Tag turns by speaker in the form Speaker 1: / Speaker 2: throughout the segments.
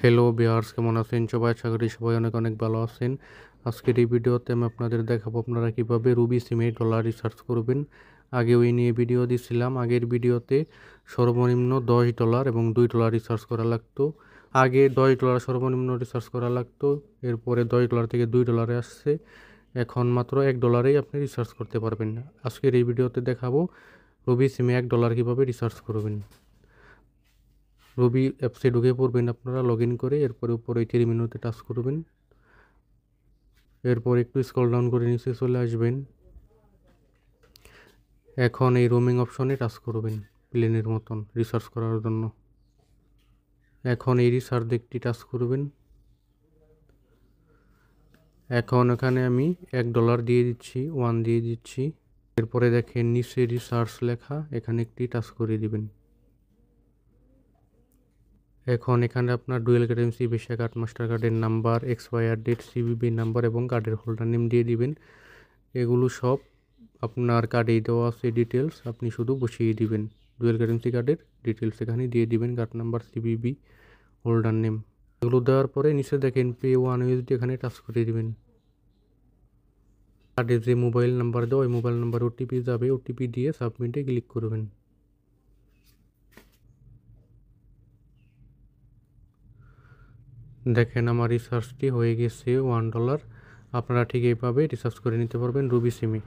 Speaker 1: Hello বিয়ার্স, কেমন আছেন সবাই? আশা করি সবাই অনেক অনেক ভালো আছেন। আজকের এই ভিডিওতে আমি আপনাদের দেখাবো আপনারা কীভাবে রুবি সিমে ডলার রিচার্জ করবেন। আগে ওই নিয়ে ভিডিও দিয়েছিলাম। আগের ভিডিওতে সর্বনিম্ন $10 এবং $2 রিচার্জ করা লাগতো। আগে $10 সর্বনিম্ন রিচার্জ করা লাগতো, এরপরে $10 থেকে $2 আসছে। এখন মাত্র $1 আপনি রিচার্জ করতে পারবেন। আজকের এই ভিডিওতে দেখাবো রুবি সিমে $1 কীভাবে রিচার্জ করবেন। রুবি অ্যাপসে ঢুকে পড়বেন আপনারা লগ ইন করে, এরপরে উপরে 3 মেনুতে টাচ করবেন। এরপর একটু স্ক্রল ডাউন করে নিচে চলে আসবেন। এখন এই রোমিং অপশনে টাচ করবেন প্লেনের মতন রিসার্চ করার জন্য। এখন এই রিসার্চ একটি টাচ করবেন। এখন এখানে আমি $1 দিয়ে দিচ্ছি, 1 দিয়ে দিচ্ছি। এরপরে দেখেন নিচে রিসার্চ লেখা, এখানে একটি টাচ করে দিবেন। এখন এখানে আপনার dual currency, Visa card, master কার্ডের number, expire date, CVV number এবং কার্ডের হোল্ডার নেম দিয়ে দিবেন। এগুলো সব আপনার কার্ডেই দেওয়া আছে ডিটেলস, আপনি শুধু বসিয়ে দিবেন। ডুয়েল কারেন্সি কার্ডের ডিটেলস এখানে দিয়ে দিবেন, card number, CVV, holder name. এগুলো দেওয়ার পরে নিচে দেখেন পে $1 এখানে টাচ করে দিবেন। কার্ডের যে মোবাইল নাম্বার দেওয়া, ওই মোবাইল নাম্বার ওটিপি যাবে, ওটিপি দিয়ে সাবমিটে ক্লিক করবেন। দেখেন আমার রিচার্জটি হয়ে গেছে $1। আপনারা ঠিক এইভাবে রিচার্জ করে নিতে পারবেন রুবি সিমে।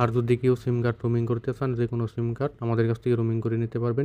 Speaker 1: আর যদি কেউ সিম কার্ড রোমিং করতে চান, যে কোনো সিম কার্ড আমাদের কাছ থেকে রোমিং করে নিতে পারবেন।